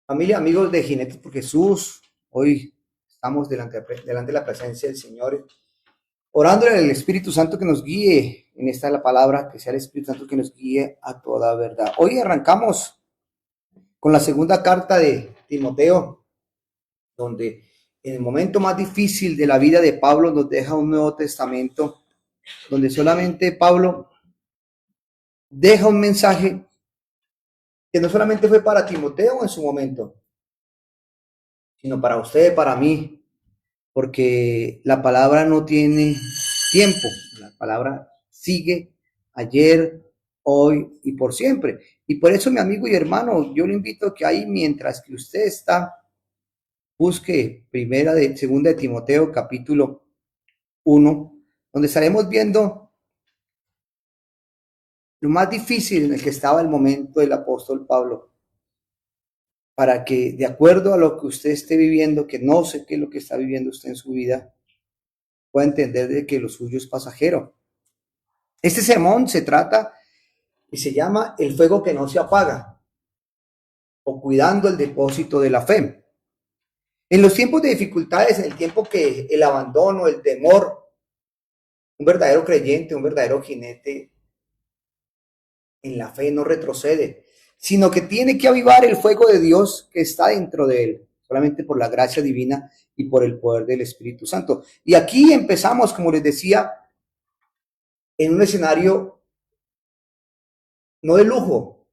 Familia, amigos de Jinetes por Jesús, hoy estamos delante de la presencia del Señor, orándole al Espíritu Santo que nos guíe. En esta la palabra, que sea el Espíritu Santo que nos guíe a toda verdad. Hoy arrancamos con la segunda carta de Timoteo, donde en el momento más difícil de la vida de Pablo nos deja un Nuevo Testamento, donde solamente Pablo deja un mensaje que no solamente fue para Timoteo en su momento, sino para usted, para mí, porque la palabra no tiene tiempo, la palabra sigue ayer, hoy y por siempre. Y por eso, mi amigo y hermano, yo le invito a que ahí, mientras que usted está, busque segunda de Timoteo, capítulo 1, donde estaremos viendo lo más difícil en el que estaba el momento del apóstol Pablo, para que, de acuerdo a lo que usted esté viviendo, que no sé qué es lo que está viviendo usted en su vida, pueda entender de que lo suyo es pasajero. Este sermón se trata y se llama El fuego que no se apaga, o cuidando el depósito de la fe. En los tiempos de dificultades, en el tiempo que el abandono, el temor, un verdadero creyente, un verdadero jinete en la fe no retrocede, sino que tiene que avivar el fuego de Dios que está dentro de él, solamente por la gracia divina y por el poder del Espíritu Santo. Y aquí empezamos, como les decía, en un escenario no de lujo,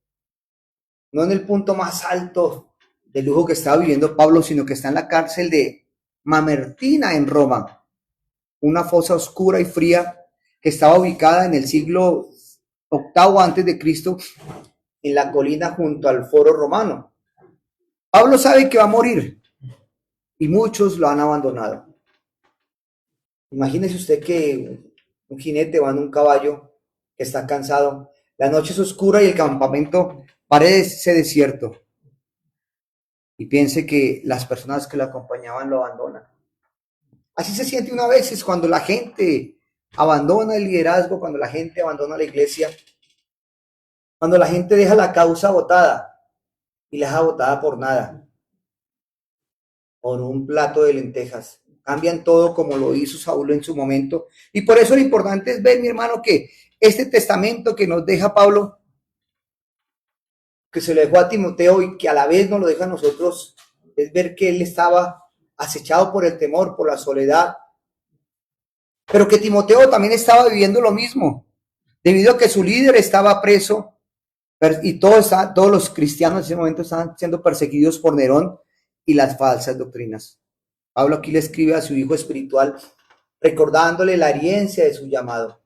no en el punto más alto de lujo que estaba viviendo Pablo, sino que está en la cárcel de Mamertina en Roma, una fosa oscura y fría que estaba ubicada en el siglo VIII antes de Cristo, en la colina junto al foro romano. Pablo sabe que va a morir y muchos lo han abandonado. Imagínese usted que un jinete va en un caballo que está cansado, la noche es oscura y el campamento parece desierto, y piense que las personas que lo acompañaban lo abandonan. Así se siente una vez cuando la gente abandona el liderazgo, cuando la gente abandona la iglesia, cuando la gente deja la causa botada y la deja botada por nada, por un plato de lentejas. Cambian todo como lo hizo Saúl en su momento. Y por eso lo importante es ver, mi hermano, que este testamento que nos deja Pablo, que se lo dejó a Timoteo y que a la vez nos lo deja a nosotros, es ver que él estaba acechado por el temor, por la soledad, pero que Timoteo también estaba viviendo lo mismo, debido a que su líder estaba preso y todos los cristianos en ese momento estaban siendo perseguidos por Nerón y las falsas doctrinas. Pablo aquí le escribe a su hijo espiritual, recordándole la herencia de su llamado.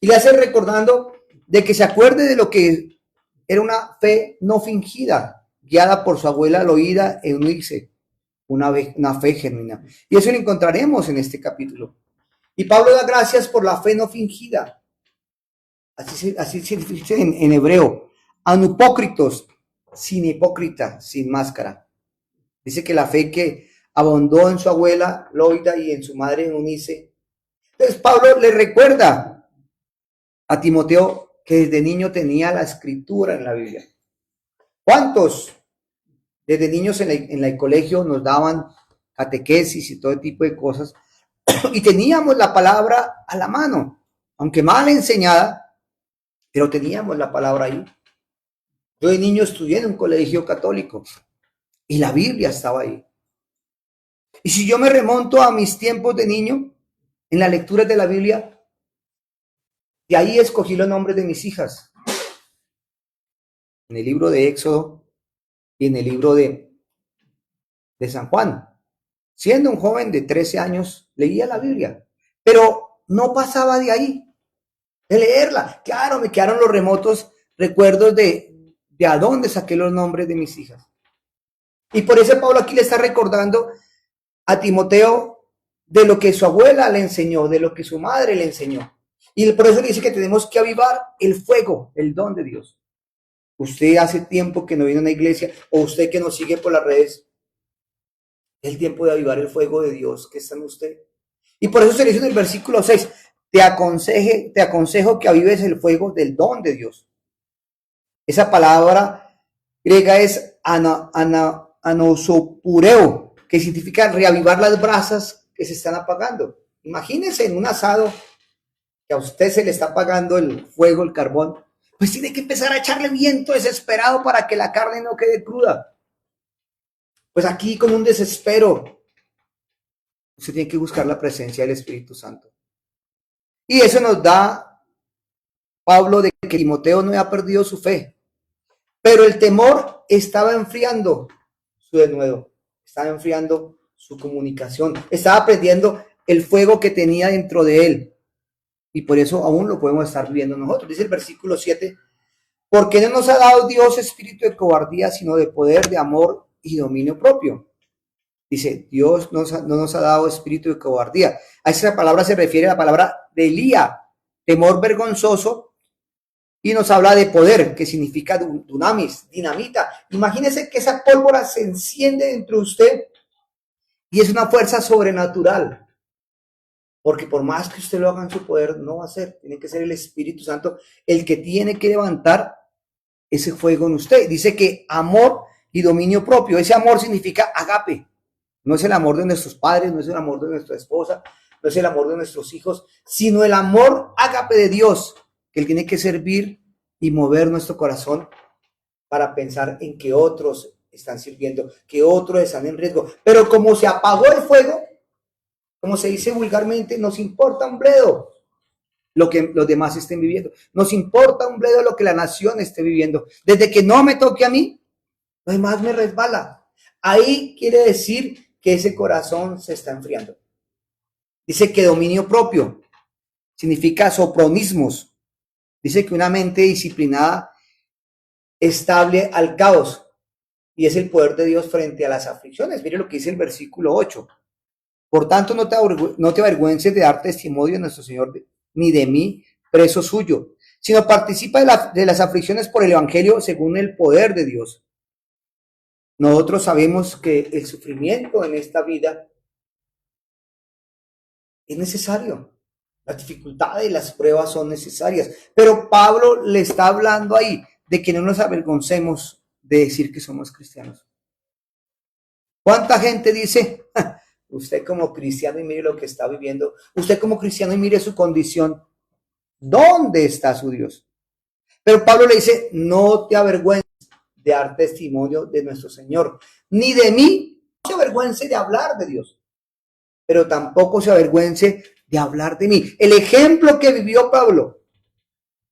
Y le hace recordando de que se acuerde de lo que era una fe no fingida, guiada por su abuela Loída Eunice, una fe genuina. Y eso lo encontraremos en este capítulo. Y Pablo da gracias por la fe no fingida. Así se dice en hebreo. Anupócritos, sin hipócrita, sin máscara. Dice que la fe que abundó en su abuela Loida y en su madre Eunice. Entonces Pablo le recuerda a Timoteo que desde niño tenía la escritura en la Biblia. ¿Cuántos desde niños en el colegio nos daban catequesis y todo tipo de cosas? Y teníamos la palabra a la mano, aunque mal enseñada, pero teníamos la palabra ahí. Yo de niño estudié en un colegio católico y la Biblia estaba ahí. Y si yo me remonto a mis tiempos de niño, en la lectura de la Biblia, de ahí escogí los nombres de mis hijas. En el libro de Éxodo y en el libro de San Juan. Siendo un joven de 13 años, leía la Biblia, pero no pasaba de ahí, de leerla. Claro, me quedaron los remotos recuerdos de a dónde saqué los nombres de mis hijas. Y por eso Pablo aquí le está recordando a Timoteo de lo que su abuela le enseñó, de lo que su madre le enseñó. Y por eso le dice que tenemos que avivar el fuego, el don de Dios. Usted hace tiempo que no viene a una iglesia, o usted que nos sigue por las redes, es el tiempo de avivar el fuego de Dios que está en usted. Y por eso se le dice en el versículo 6, te aconsejo que avives el fuego del don de Dios. Esa palabra griega es anosopureo, que significa reavivar las brasas que se están apagando. Imagínense en un asado que a usted se le está apagando el fuego, el carbón, pues tiene que empezar a echarle viento desesperado para que la carne no quede cruda. Pues aquí con un desespero, usted tiene que buscar la presencia del Espíritu Santo. Y eso nos da Pablo de que Timoteo no había perdido su fe, pero el temor estaba enfriando su denuedo, estaba enfriando su comunicación, estaba perdiendo el fuego que tenía dentro de él. Y por eso aún lo podemos estar viviendo nosotros. Dice el versículo 7, porque no nos ha dado Dios espíritu de cobardía, sino de poder, de amor y dominio propio. Dice, Dios no nos ha dado espíritu de cobardía. A esa palabra se refiere a la palabra de Elía, temor vergonzoso, y nos habla de poder, que significa dunamis, dinamita. Imagínese que esa pólvora se enciende dentro de usted y es una fuerza sobrenatural. Porque por más que usted lo haga en su poder, no va a ser. Tiene que ser el Espíritu Santo el que tiene que levantar ese fuego en usted. Dice que amor y dominio propio. Ese amor significa agape. No es el amor de nuestros padres, no es el amor de nuestra esposa, no es el amor de nuestros hijos, sino el amor agape de Dios, que Él tiene que servir y mover nuestro corazón para pensar en que otros están sirviendo, que otros están en riesgo. Pero como se apagó el fuego, como se dice vulgarmente, nos importa un bledo lo que los demás estén viviendo. Nos importa un bledo lo que la nación esté viviendo. Desde que no me toque a mí, lo demás me resbala. Ahí quiere decir que ese corazón se está enfriando. Dice que dominio propio significa sopronismos. Dice que una mente disciplinada, estable al caos, y es el poder de Dios frente a las aflicciones. Mire lo que dice el versículo 8. Por tanto, no te avergüences de dar testimonio de nuestro Señor, ni de mí, preso suyo, sino participa de las aflicciones por el Evangelio según el poder de Dios. Nosotros sabemos que el sufrimiento en esta vida es necesario. Las dificultades y las pruebas son necesarias. Pero Pablo le está hablando ahí de que no nos avergoncemos de decir que somos cristianos. ¿Cuánta gente dice, usted como cristiano y mire lo que está viviendo, usted como cristiano y mire su condición, ¿dónde está su Dios? Pero Pablo le dice, no te avergüences de dar testimonio de nuestro Señor, ni de mí. No se avergüence de hablar de Dios, pero tampoco se avergüence de hablar de mí. El ejemplo que vivió Pablo,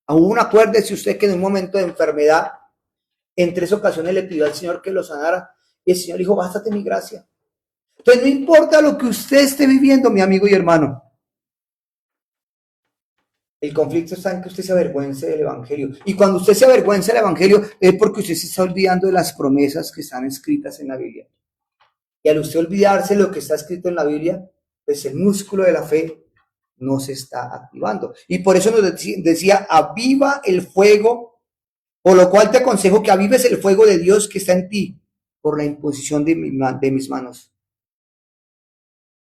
aún acuérdese usted que en un momento de enfermedad, en 3 ocasiones le pidió al Señor que lo sanara, y el Señor dijo, bástate mi gracia. Entonces no importa lo que usted esté viviendo, mi amigo y hermano. El conflicto está en que usted se avergüence del Evangelio. Y cuando usted se avergüenza del Evangelio es porque usted se está olvidando de las promesas que están escritas en la Biblia. Y al usted olvidarse de lo que está escrito en la Biblia, pues el músculo de la fe no se está activando. Y por eso nos decía, aviva el fuego, por lo cual te aconsejo que avives el fuego de Dios que está en ti por la imposición de mis manos.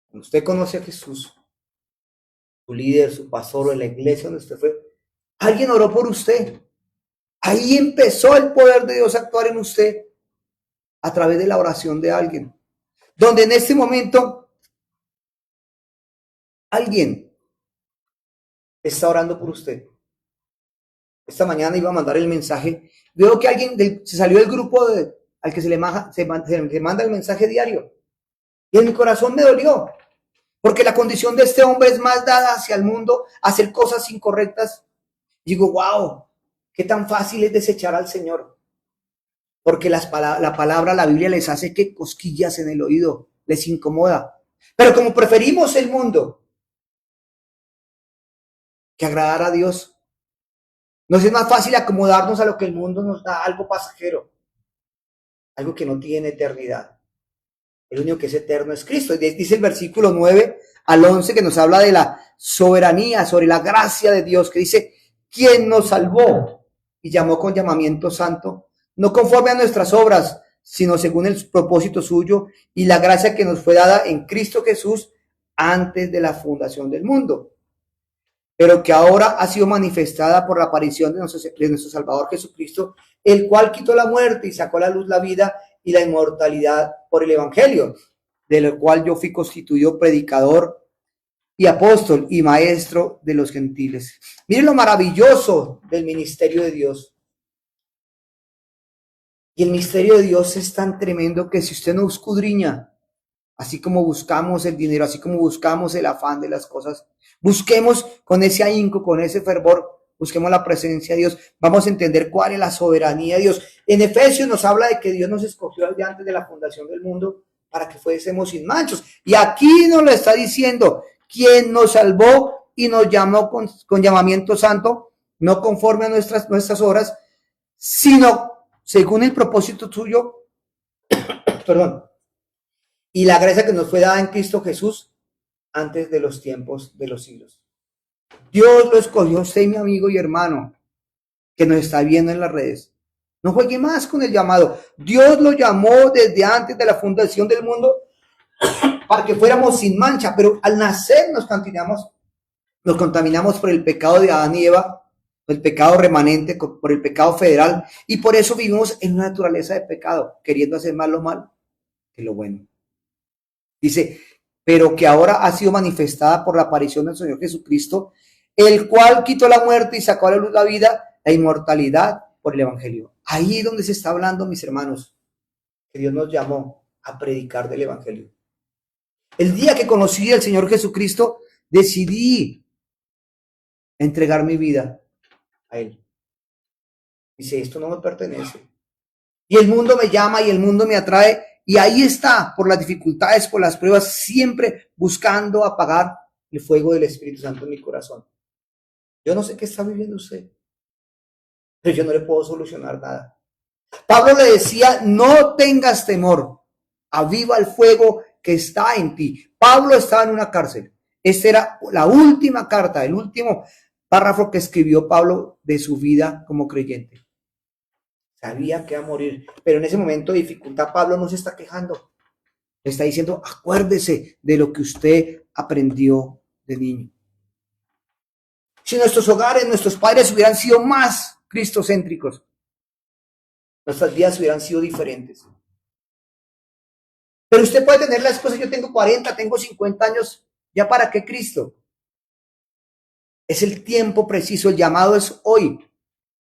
Cuando usted conoce a Jesús, su líder, su pastor o en la iglesia donde usted fue, alguien oró por usted. Ahí empezó el poder de Dios a actuar en usted a través de la oración de alguien. Donde en este momento alguien está orando por usted. Esta mañana iba a mandar el mensaje. Veo que alguien se salió del grupo al que se le manda el mensaje diario. Y en mi corazón me dolió. Porque la condición de este hombre es más dada hacia el mundo, a hacer cosas incorrectas. Digo, wow, qué tan fácil es desechar al Señor. Porque la palabra, la Biblia les hace que cosquillas en el oído, les incomoda. Pero como preferimos el mundo que agradar a Dios, nos es más fácil acomodarnos a lo que el mundo nos da, algo pasajero, algo que no tiene eternidad. El único que es eterno es Cristo. Dice el versículo 9 al 11 que nos habla de la soberanía, sobre la gracia de Dios, que dice, ¿quién nos salvó y llamó con llamamiento santo? No conforme a nuestras obras, sino según el propósito suyo y la gracia que nos fue dada en Cristo Jesús antes de la fundación del mundo, pero que ahora ha sido manifestada por la aparición de nuestro Salvador Jesucristo, el cual quitó la muerte y sacó a la luz la vida y la inmortalidad por el Evangelio, de lo cual yo fui constituido predicador y apóstol y maestro de los gentiles. Miren lo maravilloso del ministerio de Dios. Y el misterio de Dios es tan tremendo que si usted no escudriña, así como buscamos el dinero, así como buscamos el afán de las cosas, busquemos con ese ahínco, con ese fervor, busquemos la presencia de Dios, vamos a entender cuál es la soberanía de Dios. En Efesios nos habla de que Dios nos escogió desde antes de la fundación del mundo para que fuésemos sin manchos. Y aquí nos lo está diciendo, quien nos salvó y nos llamó con llamamiento santo, no conforme a nuestras obras, sino según el propósito suyo, perdón, y la gracia que nos fue dada en Cristo Jesús antes de los tiempos de los siglos. Dios lo escogió, usted, mi amigo y hermano, que nos está viendo en las redes. No juegue más con el llamado. Dios lo llamó desde antes de la fundación del mundo para que fuéramos sin mancha, pero al nacer nos contaminamos por el pecado de Adán y Eva, por el pecado remanente, por el pecado federal, y por eso vivimos en una naturaleza de pecado, queriendo hacer más lo malo que lo bueno. Dice, pero que ahora ha sido manifestada por la aparición del Señor Jesucristo, el cual quitó la muerte y sacó a la luz la vida, la inmortalidad por el Evangelio. Ahí es donde se está hablando, mis hermanos, que Dios nos llamó a predicar del Evangelio. El día que conocí al Señor Jesucristo, decidí entregar mi vida a Él. Dice, esto no me pertenece. Y el mundo me llama y el mundo me atrae. Y ahí está, por las dificultades, por las pruebas, siempre buscando apagar el fuego del Espíritu Santo en mi corazón. Yo no sé qué está viviendo usted, pero yo no le puedo solucionar nada. Pablo le decía, no tengas temor, aviva el fuego que está en ti. Pablo estaba en una cárcel. Esta era la última carta, el último párrafo que escribió Pablo de su vida como creyente. Sabía que iba a morir, pero en ese momento de dificultad Pablo no se está quejando. Le está diciendo, acuérdese de lo que usted aprendió de niño. Si nuestros hogares, nuestros padres hubieran sido más cristocéntricos, nuestras vidas hubieran sido diferentes. Pero usted puede tener las cosas, yo tengo 40, tengo 50 años, ¿ya para qué Cristo? Es el tiempo preciso, el llamado es hoy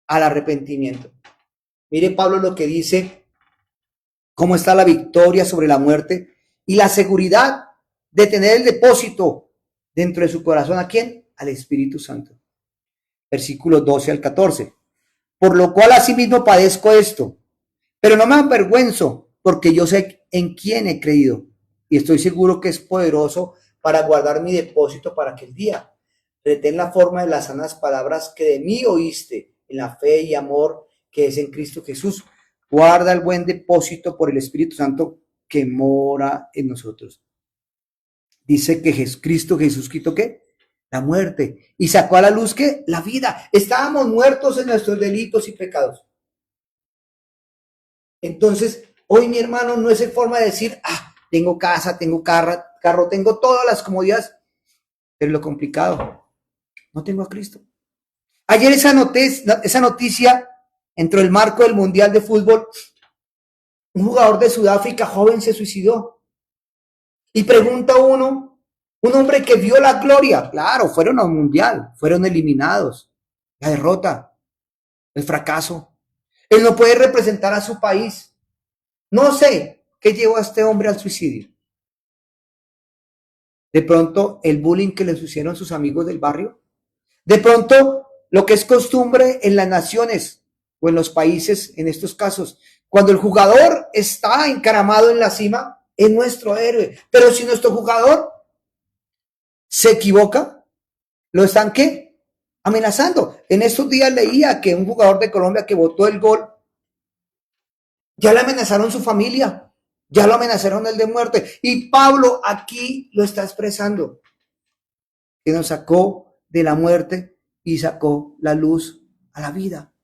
al arrepentimiento. Mire Pablo lo que dice, cómo está la victoria sobre la muerte y la seguridad de tener el depósito dentro de su corazón. ¿A quién? Al Espíritu Santo. Versículos 12 al 14. Por lo cual asimismo padezco esto, pero no me avergüenzo, porque yo sé en quién he creído y estoy seguro que es poderoso para guardar mi depósito para aquel día. Retén la forma de las sanas palabras que de mí oíste en la fe y amor que es en Cristo Jesús. Guarda el buen depósito por el Espíritu Santo que mora en nosotros. Dice que Cristo Jesús quitó ¿qué? La muerte y sacó a la luz ¿qué? La vida. Estábamos muertos en nuestros delitos y pecados. Entonces, hoy mi hermano no es forma de decir, tengo casa, tengo carro, tengo todas las comodidades, pero lo complicado, no tengo a Cristo. Ayer esa noticia entró en el marco del Mundial de Fútbol. Un jugador de Sudáfrica joven se suicidó. Y pregunta uno, un hombre que vio la gloria, claro, fueron al Mundial, fueron eliminados, la derrota, el fracaso. Él no puede representar a su país. No sé qué llevó a este hombre al suicidio. De pronto, el bullying que le hicieron sus amigos del barrio. De pronto, lo que es costumbre en las naciones o en los países, en estos casos, cuando el jugador está encaramado en la cima, es nuestro héroe. Pero si nuestro jugador se equivoca, lo están ¿qué? Amenazando. En estos días leía que un jugador de Colombia que botó el gol, ya le amenazaron su familia, ya lo amenazaron el de muerte. Y Pablo aquí lo está expresando, que nos sacó de la muerte y sacó la luz a la vida.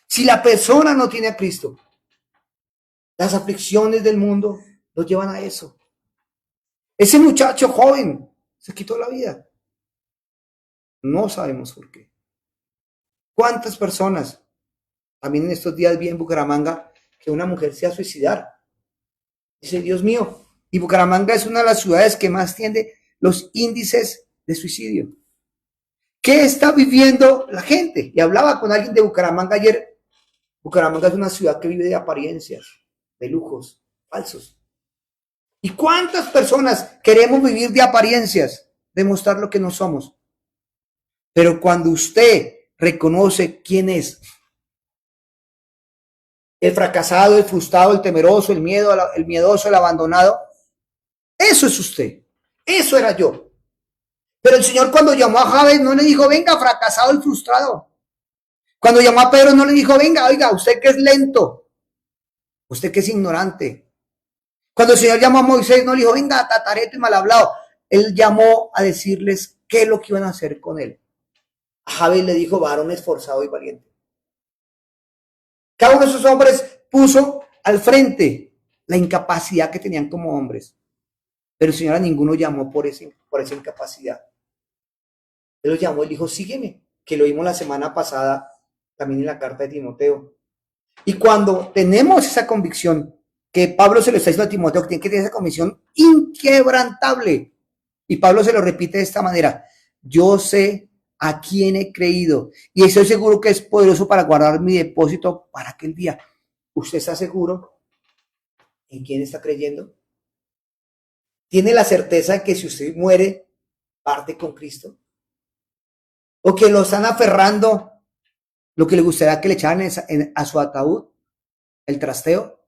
Si la persona no tiene a Cristo, las aflicciones del mundo lo llevan a eso. Ese muchacho joven se quitó la vida. No sabemos por qué. ¿Cuántas personas? También en estos días vi en Bucaramanga que una mujer se iba a suicidar Dice, Dios mío, y Bucaramanga es una de las ciudades que más tiene los índices de suicidio. ¿Qué está viviendo la gente? Y hablaba con alguien de Bucaramanga ayer. Bucaramanga es una ciudad que vive de apariencias, de lujos falsos. ¿Y cuántas personas queremos vivir de apariencias, demostrar lo que no somos? Pero cuando usted reconoce quién es, el fracasado, el frustrado, el temeroso, el miedoso, el abandonado, eso es usted. Eso era yo. Pero el Señor cuando llamó a Jabes no le dijo, venga, fracasado y frustrado. Cuando llamó a Pedro no le dijo, venga, oiga, usted que es lento, usted que es ignorante. Cuando el Señor llamó a Moisés no le dijo, venga, tatareto y mal hablado. Él llamó a decirles qué es lo que iban a hacer con él. A Jabes le dijo, varón esforzado y valiente. Cada uno de esos hombres puso al frente la incapacidad que tenían como hombres. Pero el Señor a ninguno llamó por esa incapacidad. Él los llamó y dijo, sígueme, que lo vimos la semana pasada también en la carta de Timoteo. Y cuando tenemos esa convicción, que Pablo se lo está diciendo a Timoteo, que tiene que tener esa convicción inquebrantable. Y Pablo se lo repite de esta manera, yo sé a quién he creído y estoy seguro que es poderoso para guardar mi depósito para aquel día. ¿Usted está seguro en quién está creyendo? ¿Tiene la certeza de que si usted muere, parte con Cristo? ¿O que lo están aferrando lo que le gustaría que le echaran a su ataúd? ¿El trasteo?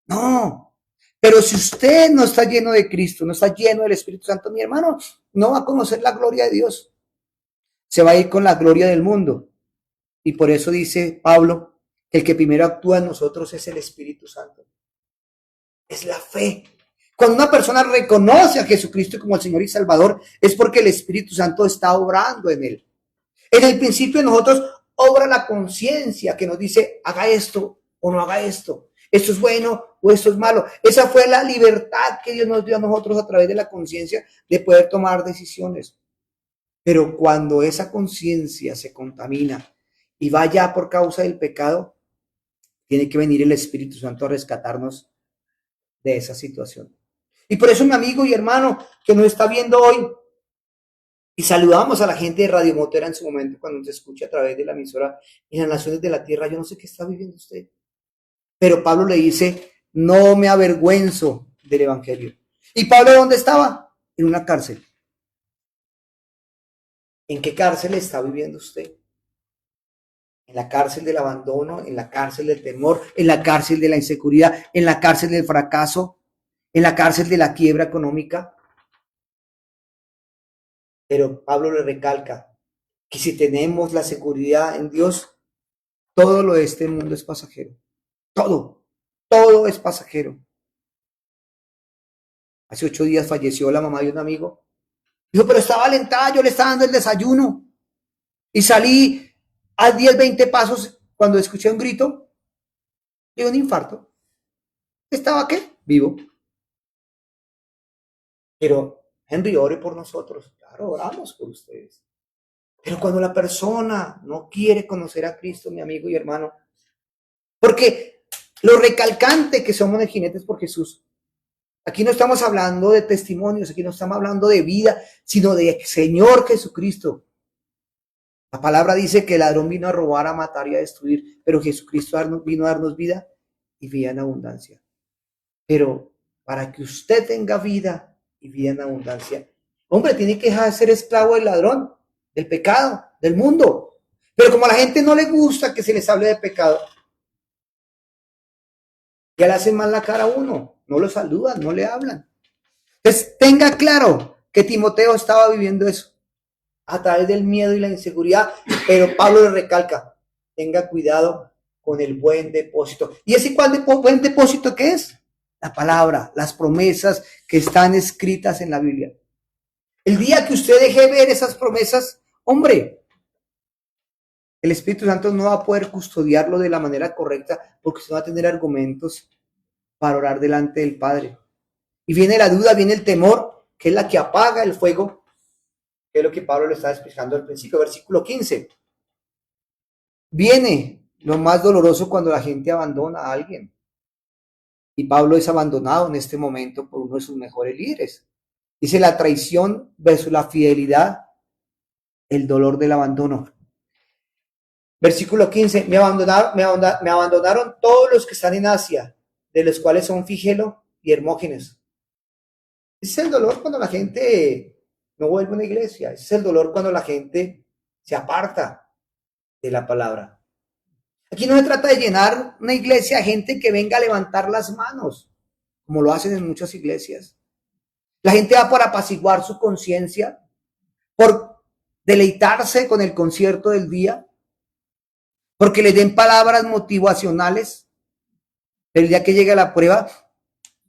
No. Pero si usted no está lleno de Cristo, no está lleno del Espíritu Santo, mi hermano, no va a conocer la gloria de Dios. Se va a ir con la gloria del mundo. Y por eso dice Pablo, que el que primero actúa en nosotros es el Espíritu Santo. Es la fe. Cuando una persona reconoce a Jesucristo como el Señor y Salvador, es porque el Espíritu Santo está obrando en él. En el principio de nosotros obra la conciencia que nos dice, haga esto o no haga esto. Esto es bueno o esto es malo. Esa fue la libertad que Dios nos dio a nosotros a través de la conciencia de poder tomar decisiones. Pero cuando esa conciencia se contamina y va ya por causa del pecado, tiene que venir el Espíritu Santo a rescatarnos de esa situación. Y por eso, mi amigo y hermano que nos está viendo hoy, y saludamos a la gente de Radio Motera en su momento cuando nos escucha a través de la emisora en las naciones de la tierra, yo no sé qué está viviendo usted. Pero Pablo le dice, no me avergüenzo del evangelio. ¿Y Pablo dónde estaba? En una cárcel. ¿En qué cárcel está viviendo usted? En la cárcel del abandono, en la cárcel del temor, en la cárcel de la inseguridad, en la cárcel del fracaso, en la cárcel de la quiebra económica. Pero Pablo le recalca que si tenemos la seguridad en Dios, todo lo de este mundo es pasajero. Todo es pasajero. Hace 8 días falleció la mamá de un amigo. Dijo, pero estaba alentada, yo le estaba dando el desayuno. Y salí a 10, 20 pasos cuando escuché un grito. Dio un infarto. ¿Estaba qué? Vivo. Pero Henry, ore por nosotros. Claro, oramos por ustedes. Pero cuando la persona no quiere conocer a Cristo, mi amigo y hermano, porque lo recalcante que somos de jinetes por Jesús, aquí no estamos hablando de testimonios, aquí no estamos hablando de vida, sino de Señor Jesucristo. La palabra dice que el ladrón vino a robar, a matar y a destruir, pero Jesucristo vino a darnos vida y vida en abundancia. Pero para que usted tenga vida y vida en abundancia, hombre, tiene que dejar de ser esclavo del ladrón, del pecado, del mundo. Pero como a la gente no le gusta que se les hable de pecado, ya le hacen mal la cara a uno, no lo saludan, no le hablan. Entonces tenga claro que Timoteo estaba viviendo eso a través del miedo y la inseguridad, pero Pablo le recalca, tenga cuidado con el buen depósito. ¿Y ese cuál buen depósito qué es? La palabra, las promesas que están escritas en la Biblia. El día que usted deje ver esas promesas, hombre, el Espíritu Santo no va a poder custodiarlo de la manera correcta porque usted va a tener argumentos para orar delante del Padre. Y viene la duda, viene el temor, que es la que apaga el fuego, que es lo que Pablo le estaba explicando al principio, versículo 15. Viene lo más doloroso cuando la gente abandona a alguien. Y Pablo es abandonado en este momento por uno de sus mejores líderes. Dice la traición versus la fidelidad, el dolor del abandono. Versículo 15, me abandonaron todos los que están en Asia, de los cuales son Figelo y Hermógenes. Ese es el dolor cuando la gente no vuelve a una iglesia. Ese es el dolor cuando la gente se aparta de la palabra. Aquí no se trata de llenar una iglesia de gente que venga a levantar las manos, como lo hacen en muchas iglesias. La gente va por apaciguar su conciencia, por deleitarse con el concierto del día, porque le den palabras motivacionales, pero el día que llega la prueba,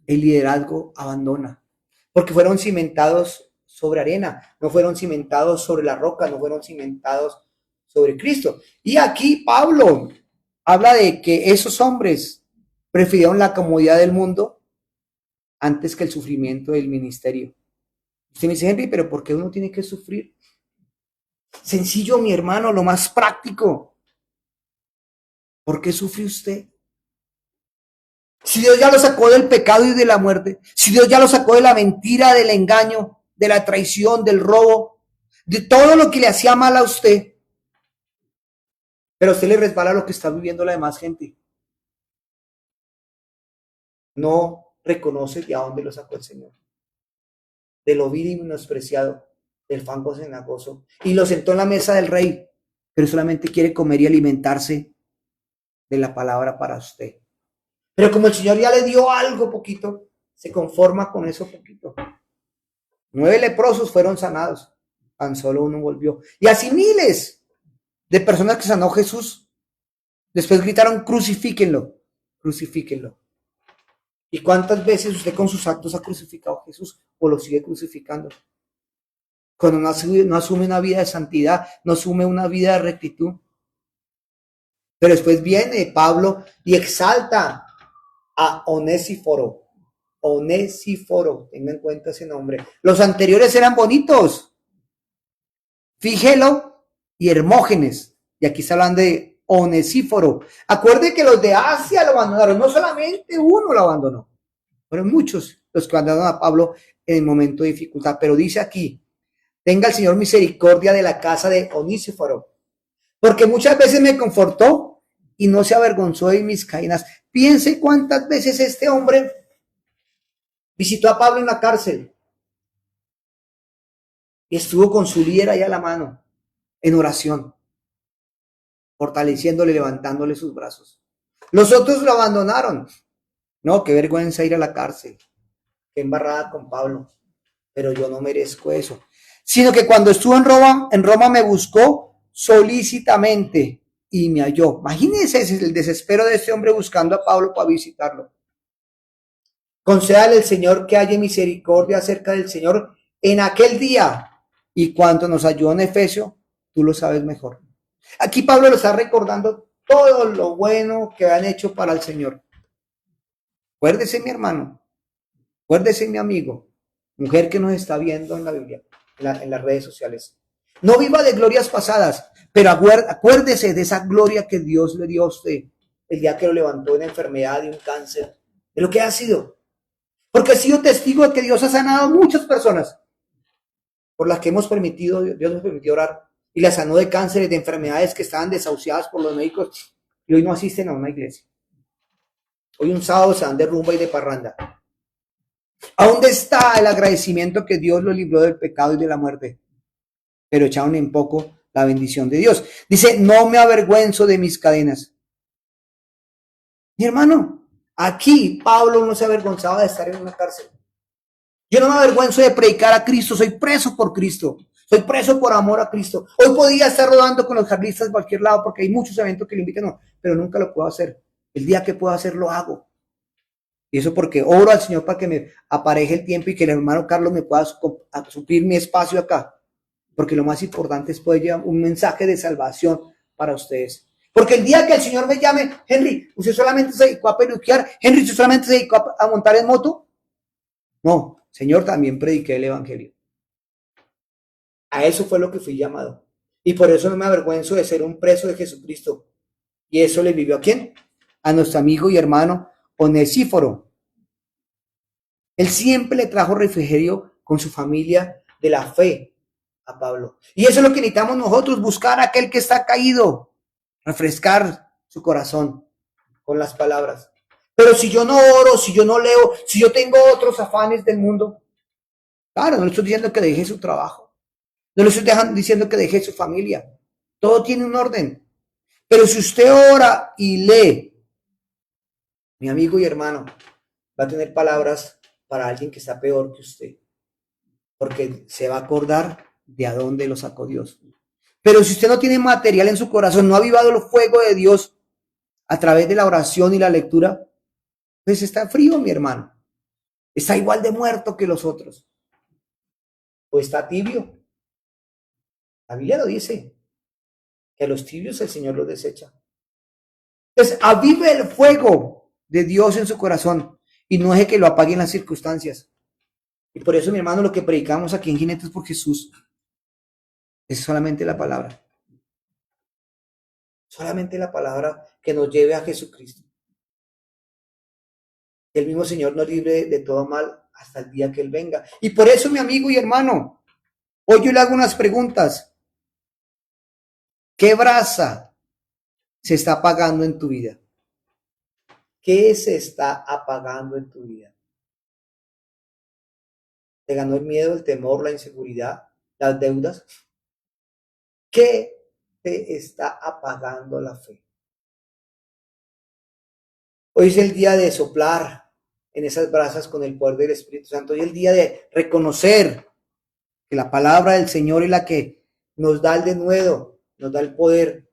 el liderazgo abandona, porque fueron cimentados sobre arena, no fueron cimentados sobre la roca, no fueron cimentados sobre Cristo. Y aquí Pablo habla de que esos hombres prefirieron la comodidad del mundo antes que el sufrimiento del ministerio. Usted me dice, Henry, pero ¿por qué uno tiene que sufrir? Sencillo, mi hermano, lo más práctico. ¿Por qué sufre usted? Si Dios ya lo sacó del pecado y de la muerte, si Dios ya lo sacó de la mentira, del engaño, de la traición, del robo, de todo lo que le hacía mal a usted, pero a usted le resbala lo que está viviendo la demás gente. No reconoce de a dónde lo sacó el Señor. De lo vil y menospreciado, del fango cenagoso, y lo sentó en la mesa del rey, pero solamente quiere comer y alimentarse de la palabra para usted. Pero como el Señor ya le dio algo poquito, se conforma con eso poquito. 9 leprosos fueron sanados, tan solo uno volvió. Y así miles de personas que sanó Jesús, después gritaron, crucifíquenlo, crucifíquenlo. ¿Y cuántas veces usted con sus actos ha crucificado a Jesús o lo sigue crucificando? Cuando no asume una vida de santidad, no asume una vida de rectitud. Pero después viene Pablo y exalta a Onesíforo. Onesíforo, tenga en cuenta ese nombre. Los anteriores eran bonitos. Figelo y Hermógenes. Y aquí está hablando de Onesíforo. Acuerde que los de Asia lo abandonaron. No solamente uno lo abandonó. Fueron muchos los que abandonaron a Pablo en el momento de dificultad. Pero dice aquí, tenga el Señor misericordia de la casa de Onesíforo. Porque muchas veces me confortó y no se avergonzó de mis caídas. Piense cuántas veces este hombre visitó a Pablo en la cárcel y estuvo con su líder ahí a la mano, en oración, fortaleciéndole, levantándole sus brazos. Los otros lo abandonaron. No, qué vergüenza ir a la cárcel, qué embarrada con Pablo, pero yo no merezco eso. Sino que cuando estuvo en Roma me buscó solícitamente y me halló. Imagínense el desespero de este hombre buscando a Pablo para visitarlo. Concédale el Señor que haya misericordia acerca del Señor en aquel día. Y cuando nos ayudó en Efesio, tú lo sabes mejor. Aquí Pablo lo está recordando todo lo bueno que han hecho para el Señor. Acuérdese, mi hermano. Acuérdese, mi amigo. Mujer que nos está viendo en la Biblia, en las redes sociales. No viva de glorias pasadas, pero acuérdese de esa gloria que Dios le dio a usted el día que lo levantó de una enfermedad, de un cáncer, de lo que ha sido. Porque he sido testigo de que Dios ha sanado a muchas personas por las que Dios nos permitió orar, y las sanó de cánceres, de enfermedades que estaban desahuciadas por los médicos y hoy no asisten a una iglesia. Hoy un sábado se dan de rumba y de parranda. ¿A dónde está el agradecimiento que Dios lo libró del pecado y de la muerte? Pero echaron en poco la bendición de Dios. Dice, no me avergüenzo de mis cadenas. Mi hermano, aquí Pablo no se avergonzaba de estar en una cárcel. Yo no me avergüenzo de predicar a Cristo, soy preso por Cristo, soy preso por amor a Cristo. Hoy podía estar rodando con los carlistas en cualquier lado porque hay muchos eventos que le invitan, pero nunca lo puedo hacer. El día que puedo hacer, lo hago. Y eso porque oro al Señor para que me apareje el tiempo y que el hermano Carlos me pueda suplir mi espacio acá. Porque lo más importante es poder llevar un mensaje de salvación para ustedes. Porque el día que el Señor me llame, Henry, ¿usted solamente se dedicó a peluquear? Henry, ¿usted solamente se dedicó a montar en moto? No, Señor, también prediqué el evangelio. A eso fue lo que fui llamado. Y por eso no me avergüenzo de ser un preso de Jesucristo. Y eso le vivió ¿a quién? A nuestro amigo y hermano Onesíforo. Él siempre le trajo refrigerio con su familia de la fe a Pablo. Y eso es lo que necesitamos nosotros, buscar a aquel que está caído, refrescar su corazón con las palabras. Pero si yo no oro, si yo no leo, si yo tengo otros afanes del mundo, claro, no le estoy diciendo que deje su trabajo, no le estoy diciendo que deje su familia, todo tiene un orden. Pero si usted ora y lee, mi amigo y hermano, va a tener palabras para alguien que está peor que usted, porque se va a acordar de a dónde lo sacó Dios. Pero si usted no tiene material en su corazón, no ha avivado el fuego de Dios a través de la oración y la lectura, pues está frío, mi hermano. Está igual de muerto que los otros. O está tibio. La Biblia lo dice, que a los tibios el Señor los desecha. Entonces, avive el fuego de Dios en su corazón y no deje que lo apaguen las circunstancias. Y por eso, mi hermano, lo que predicamos aquí en Jinetes por Jesús es solamente la palabra. Solamente la palabra que nos lleve a Jesucristo. El mismo Señor nos libre de todo mal hasta el día que Él venga. Y por eso, mi amigo y hermano, hoy yo le hago unas preguntas. ¿Qué brasa se está apagando en tu vida? ¿Qué se está apagando en tu vida? ¿Te ganó el miedo, el temor, la inseguridad, las deudas? ¿Qué te está apagando la fe? Hoy es el día de soplar en esas brasas con el poder del Espíritu Santo. Hoy es el día de reconocer que la palabra del Señor es la que nos da el denuedo, nos da el poder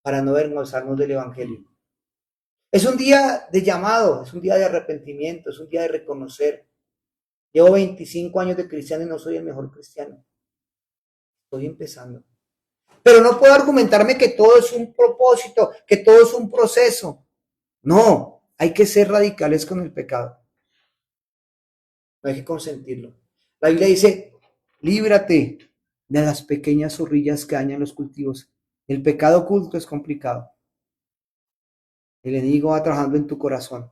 para no avergonzarnos del Evangelio. Es un día de llamado, es un día de arrepentimiento, es un día de reconocer. Llevo 25 años de cristiano y no soy el mejor cristiano. Estoy empezando. Pero no puedo argumentarme que todo es un propósito, que todo es un proceso. No, hay que ser radicales con el pecado. No hay que consentirlo. La Biblia dice, líbrate de las pequeñas zorrillas que dañan los cultivos. El pecado oculto es complicado. El enemigo va trabajando en tu corazón.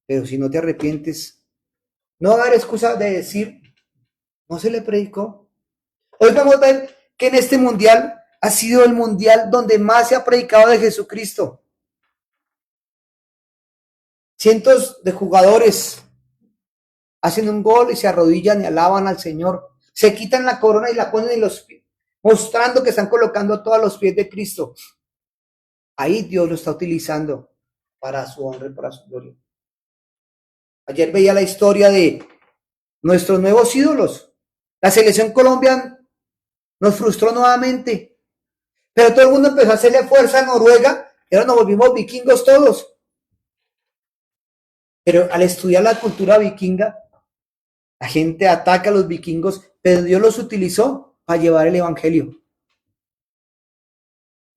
Pero si no te arrepientes, no va a haber excusa de decir, no se le predicó. Hoy vamos a ver que en este mundial ha sido el mundial donde más se ha predicado de Jesucristo. Cientos de jugadores hacen un gol y se arrodillan y alaban al Señor. Se quitan la corona y la ponen en los pies, mostrando que están colocando todos los pies de Cristo. Ahí Dios lo está utilizando para su honra y para su gloria. Ayer veía la historia de nuestros nuevos ídolos. La selección Colombia nos frustró nuevamente, pero todo el mundo empezó a hacerle fuerza a Noruega y ahora nos volvimos vikingos todos. Pero al estudiar la cultura vikinga, la gente ataca a los vikingos, pero Dios los utilizó para llevar el evangelio.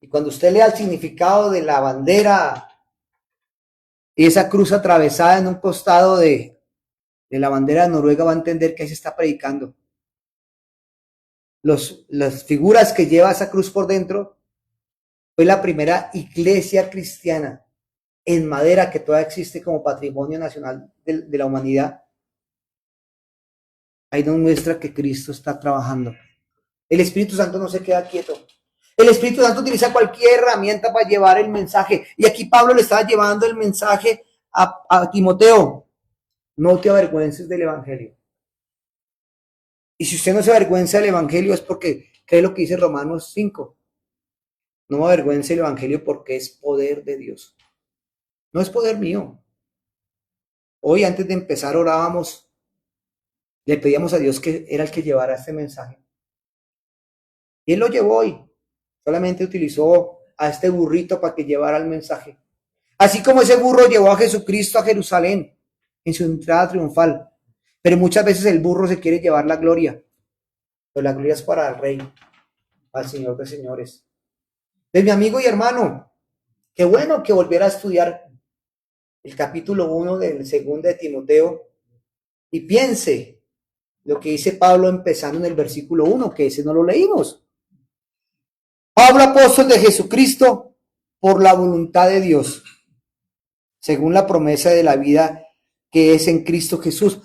Y cuando usted lea el significado de la bandera y esa cruz atravesada en un costado de la bandera de Noruega, va a entender que ahí se está predicando. Las figuras que lleva esa cruz por dentro fue la primera iglesia cristiana en madera que todavía existe como patrimonio nacional de la humanidad. Ahí nos muestra que Cristo está trabajando. El Espíritu Santo no se queda quieto. El Espíritu Santo utiliza cualquier herramienta para llevar el mensaje. Y aquí Pablo le estaba llevando el mensaje a Timoteo. No te avergüences del Evangelio. Y si usted no se avergüenza del Evangelio es porque cree lo que dice Romanos 5. No me avergüence del Evangelio porque es poder de Dios. No es poder mío. Hoy antes de empezar orábamos, le pedíamos a Dios que era el que llevara este mensaje. Y Él lo llevó hoy. Solamente utilizó a este burrito para que llevara el mensaje. Así como ese burro llevó a Jesucristo a Jerusalén en su entrada triunfal. Pero muchas veces el burro se quiere llevar la gloria. Pero la gloria es para el Rey, al Señor de señores. De mi amigo y hermano, qué bueno que volviera a estudiar el capítulo 1 del segundo de Timoteo y piense lo que dice Pablo empezando en el versículo 1, que ese no lo leímos. Pablo, apóstol de Jesucristo, por la voluntad de Dios, según la promesa de la vida que es en Cristo Jesús.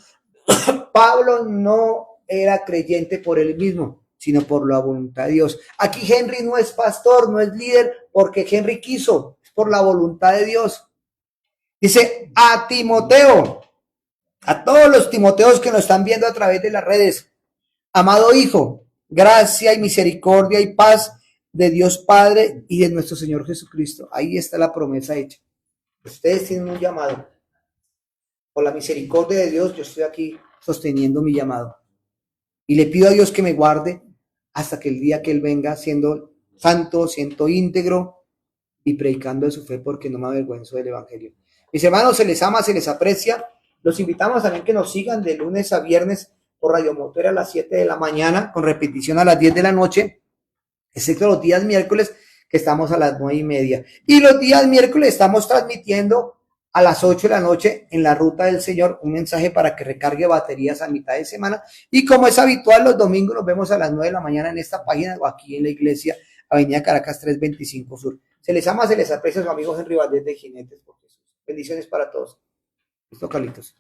Pablo no era creyente por él mismo, sino por la voluntad de Dios. Aquí Henry no es pastor, no es líder porque Henry quiso, es por la voluntad de Dios. Dice a Timoteo, a todos los Timoteos que nos están viendo a través de las redes, amado hijo, gracia y misericordia y paz de Dios Padre y de nuestro Señor Jesucristo. Ahí está la promesa hecha. Ustedes tienen un llamado. Por la misericordia de Dios, yo estoy aquí sosteniendo mi llamado. Y le pido a Dios que me guarde hasta que el día que Él venga siendo santo, siendo íntegro y predicando de su fe, porque no me avergüenzo del Evangelio. Mis hermanos, se les ama, se les aprecia. Los invitamos también que nos sigan de lunes a viernes por Radio Motor a las 7 de la mañana, con repetición a las 10 de la noche, excepto los días miércoles, que estamos a las 9:30. Y los días miércoles estamos transmitiendo a las 8 de la noche en la Ruta del Señor, un mensaje para que recargue baterías a mitad de semana. Y como es habitual, los domingos nos vemos a las 9 de la mañana en esta página o aquí en la iglesia, Avenida Caracas 325 Sur. Se les ama, se les aprecia, su amigo Henry Valdés de Jinetes por Jesús. Bendiciones para todos. Listo, Carlitos.